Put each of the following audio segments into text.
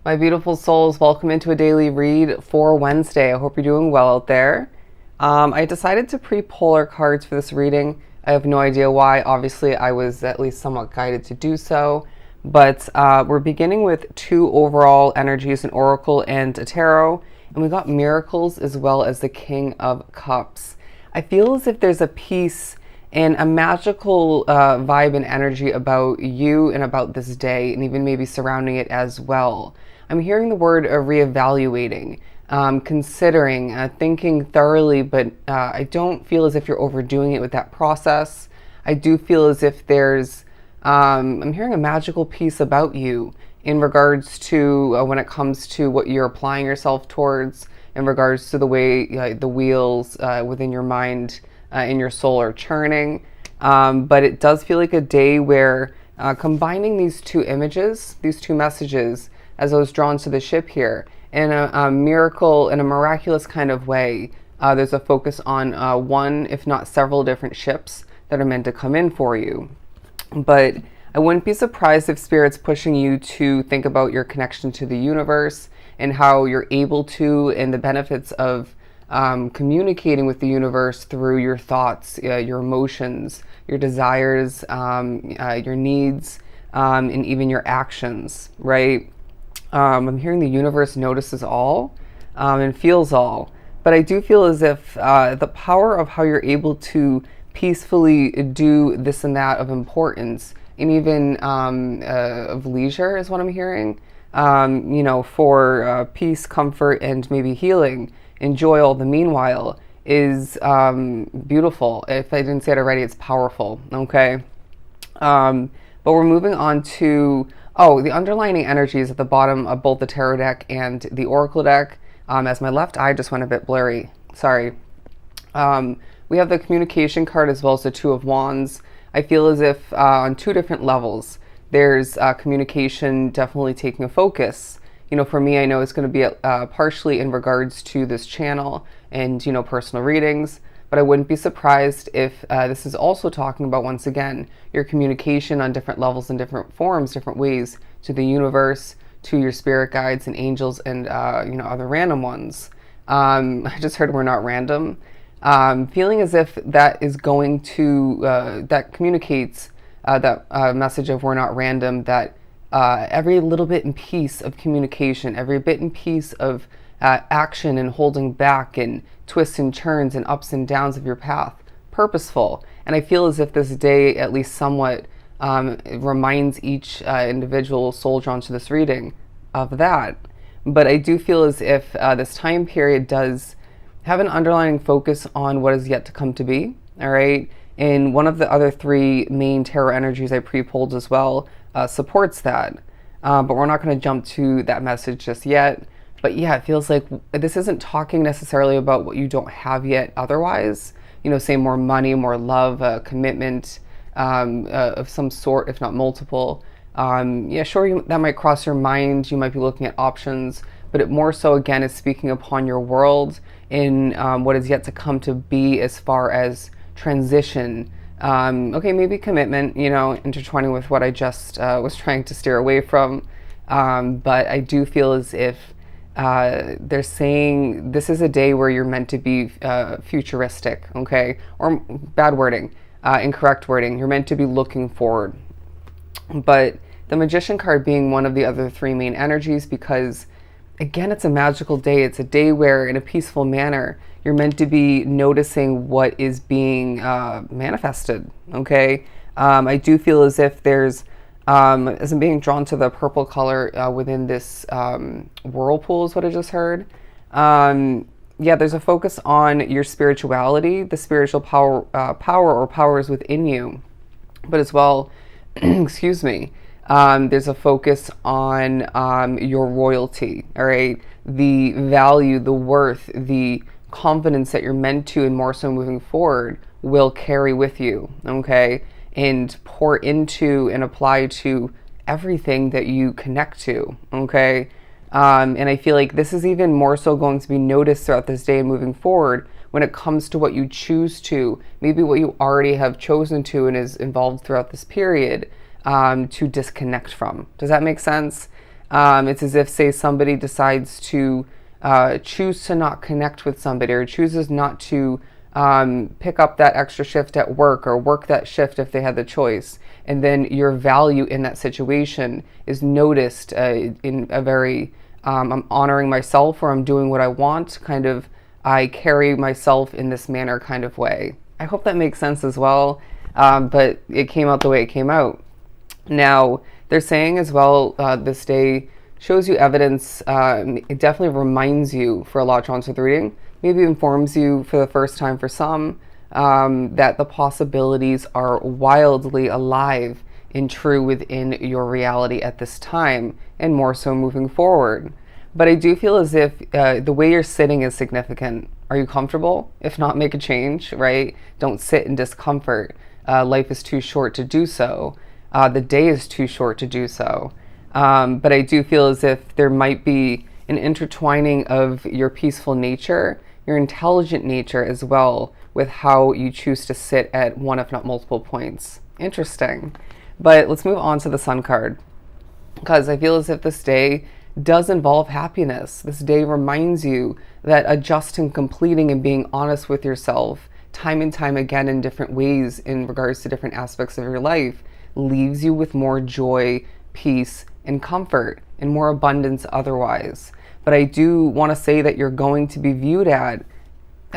My beautiful souls, welcome into a daily read for Wednesday. I hope you're doing well out there. I decided to pre-pull our cards for this reading. I have no idea why. Obviously, I was at least somewhat guided to do so. But we're beginning with two overall energies, an oracle and a tarot. And we got miracles as well as the King of Cups. I feel as if there's a peace and a magical vibe and energy about you and about this day, and even maybe surrounding it as well. I'm hearing the word reevaluating, considering, thinking thoroughly, but I don't feel as if you're overdoing it with that process. I do feel as if I'm hearing a magical piece about you in regards to when it comes to what you're applying yourself towards, in regards to the way the wheels within your mind in your soul are churning. But it does feel like a day where combining these two images, these two messages, as I was drawn to the ship here, in a miracle, in a miraculous kind of way, there's a focus on one, if not several different ships that are meant to come in for you. But I wouldn't be surprised if Spirit's pushing you to think about your connection to the universe and how you're able to, and the benefits of communicating with the universe through your thoughts, your emotions, your desires, your needs, and even your actions, right? I'm hearing the universe notices all and feels all. But I do feel as if the power of how you're able to peacefully do this and that of importance, and even of leisure is what I'm hearing, for peace, comfort, and maybe healing, enjoy all the meanwhile, is beautiful. If I didn't say it already, it's powerful, okay? But we're moving on to, the underlining energies at the bottom of both the tarot deck and the oracle deck, as my left eye just went a bit blurry, sorry. We have the communication card as well as the Two of Wands. I feel as if on two different levels, there's communication definitely taking a focus. For me, I know it's going to be partially in regards to this channel and, personal readings, but I wouldn't be surprised if this is also talking about, once again, your communication on different levels and different forms, different ways to the universe, to your spirit guides and angels and, other random ones. I just heard we're not random. Feeling as if that is going to, that communicates that message of we're not random, that every little bit and piece of communication, every bit and piece of action and holding back and twists and turns and ups and downs of your path, purposeful. And I feel as if this day at least somewhat reminds each individual soul drawn to this reading of that. But I do feel as if this time period does have an underlying focus on what is yet to come to be, all right? And one of the other three main tarot energies I pre-pulled as well supports that. But we're not going to jump to that message just yet. But yeah, it feels like this isn't talking necessarily about what you don't have yet otherwise. Say more money, more love, commitment of some sort, if not multiple. Sure, that might cross your mind. You might be looking at options. But it more so, again, is speaking upon your world in what is yet to come to be as far as transition. Maybe commitment, intertwining with what I just was trying to steer away from. But I do feel as if they're saying this is a day where you're meant to be futuristic, okay? Or bad wording, incorrect wording. You're meant to be looking forward. But the Magician card being one of the other three main energies, because again, it's a magical day. It's a day where, in a peaceful manner, you're meant to be noticing what is being manifested, okay? I do feel as if there's, as I'm being drawn to the purple color within this whirlpool is what I just heard. There's a focus on your spirituality, the spiritual power or powers within you, but as well, excuse me, there's a focus on your royalty, all right? The value, the worth, the confidence that you're meant to, and more so moving forward, will carry with you, okay? And pour into and apply to everything that you connect to, okay? And I feel like this is even more so going to be noticed throughout this day and moving forward when it comes to what you choose to, maybe what you already have chosen to and is involved throughout this period, to disconnect from. Does that make sense? It's as if, say, somebody decides to choose to not connect with somebody, or chooses not to pick up that extra shift at work, or work that shift if they had the choice. And then your value in that situation is noticed in a very, I'm honoring myself, or I'm doing what I want, kind of, I carry myself in this manner kind of way. I hope that makes sense as well, but it came out the way it came out. Now, they're saying as well, this day shows you evidence, it definitely reminds you for a lot of trance with reading, maybe informs you for the first time for some, that the possibilities are wildly alive and true within your reality at this time, and more so moving forward. But I do feel as if the way you're sitting is significant. Are you comfortable? If not, make a change, right? Don't sit in discomfort. Life is too short to do so. The day is too short to do so. But I do feel as if there might be an intertwining of your peaceful nature, your intelligent nature as well, with how you choose to sit at one, if not multiple points. Interesting. But let's move on to the Sun card, because I feel as if this day does involve happiness. This day reminds you that adjusting, completing, and being honest with yourself time and time again in different ways in regards to different aspects of your life leaves you with more joy, peace, and comfort, and more abundance otherwise. But I do want to say that you're going to be viewed at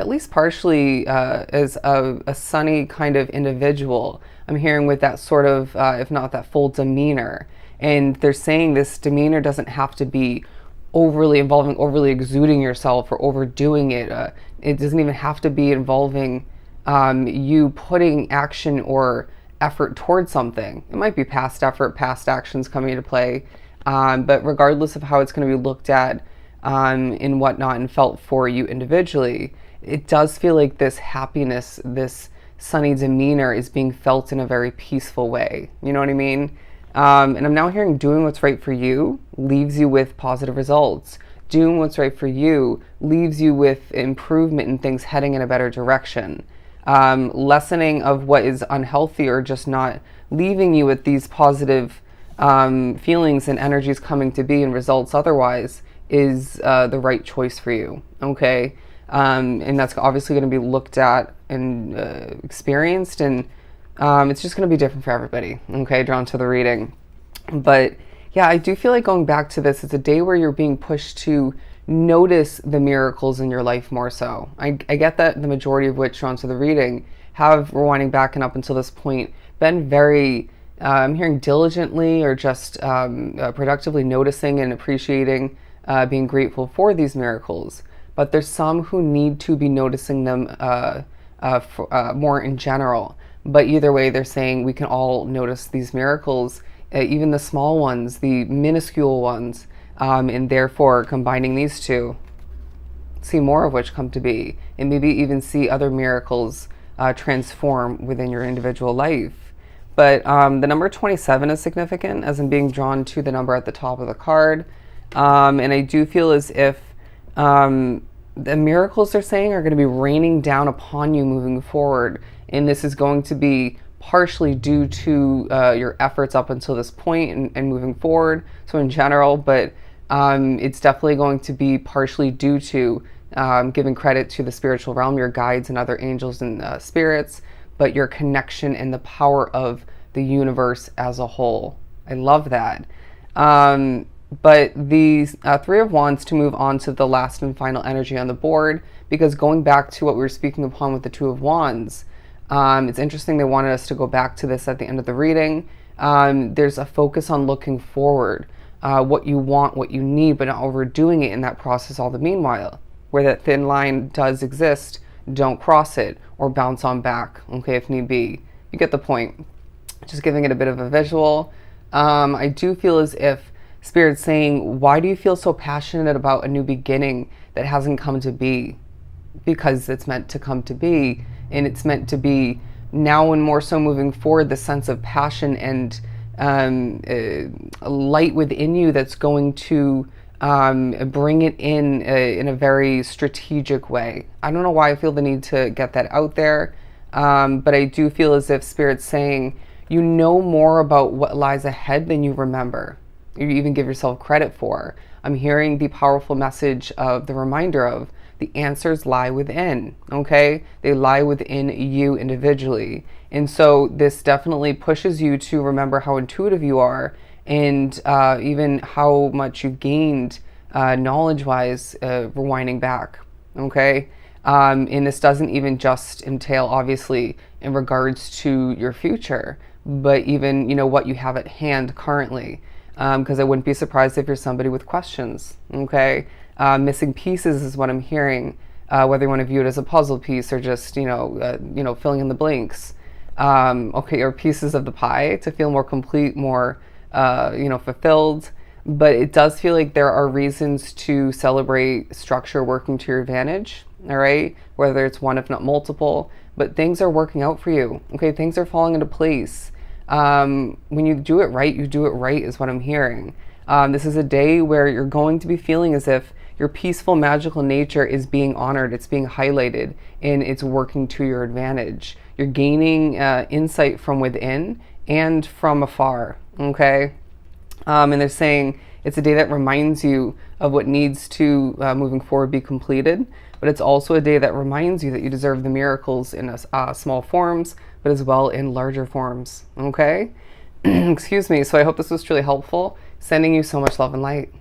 least partially, as a sunny kind of individual. I'm hearing with that sort of, if not that full demeanor. And they're saying this demeanor doesn't have to be overly involving, overly exuding yourself, or overdoing it. It doesn't even have to be involving you putting action or effort towards something. It might be past effort, past actions coming into play. But regardless of how it's going to be looked at and whatnot and felt for you individually, it does feel like this happiness, this sunny demeanor is being felt in a very peaceful way. You know what I mean? And I'm now hearing doing what's right for you leaves you with positive results. Doing what's right for you leaves you with improvement and things heading in a better direction. Lessening of what is unhealthy, or just not leaving you with these positive feelings and energies coming to be and results otherwise is the right choice for you. Okay? And that's obviously going to be looked at and experienced, and it's just going to be different for everybody, okay, drawn to the reading. But yeah, I do feel like going back to this, it's a day where you're being pushed to notice the miracles in your life more so. I get that the majority of which drawn to the reading have, rewinding back and up until this point, been very, I'm hearing diligently or just productively noticing and appreciating, being grateful for these miracles. But there's some who need to be noticing them more in general. But either way, they're saying we can all notice these miracles, even the small ones, the minuscule ones, and therefore combining these two, see more of which come to be, and maybe even see other miracles transform within your individual life. But the number 27 is significant, as in being drawn to the number at the top of the card. And I do feel as if the miracles they're saying are going to be raining down upon you moving forward. And this is going to be partially due to your efforts up until this point and moving forward. So in general, but it's definitely going to be partially due to giving credit to the spiritual realm, your guides and other angels and spirits, but your connection and the power of the universe as a whole. I love that. But the Three of Wands, to move on to the last and final energy on the board, because going back to what we were speaking upon with the Two of Wands, it's interesting they wanted us to go back to this at the end of the reading. There's a focus on looking forward, what you want, what you need, but not overdoing it in that process all the meanwhile. Where that thin line does exist, don't cross it or bounce on back, okay, if need be. You get the point. Just giving it a bit of a visual. I do feel as if Spirit's saying, why do you feel so passionate about a new beginning that hasn't come to be? Because it's meant to come to be, and it's meant to be now and more so moving forward, the sense of passion and light within you that's going to bring it in a very strategic way. I don't know why I feel the need to get that out there, but I do feel as if Spirit's saying, you know more about what lies ahead than you remember. you even give yourself credit for. I'm hearing the powerful message of the reminder of the answers lie within, okay? They lie within you individually. And so this definitely pushes you to remember how intuitive you are, and even how much you've gained knowledge-wise, rewinding back, okay? And this doesn't even just entail, obviously, in regards to your future, but even, what you have at hand currently. Because I wouldn't be surprised if you're somebody with questions, okay? Missing pieces is what I'm hearing, whether you want to view it as a puzzle piece or just, filling in the blanks. Okay, or pieces of the pie to feel more complete, more, fulfilled. But it does feel like there are reasons to celebrate structure working to your advantage, all right? Whether it's one, if not multiple, but things are working out for you, okay? Things are falling into place. When you do it right, you do it right, is what I'm hearing. This is a day where you're going to be feeling as if your peaceful, magical nature is being honored, it's being highlighted, and it's working to your advantage. You're gaining insight from within and from afar, okay? And they're saying it's a day that reminds you of what needs to, moving forward, be completed. But it's also a day that reminds you that you deserve the miracles in small forms, but as well in larger forms. Okay? Excuse me. So I hope this was truly helpful. Sending you so much love and light.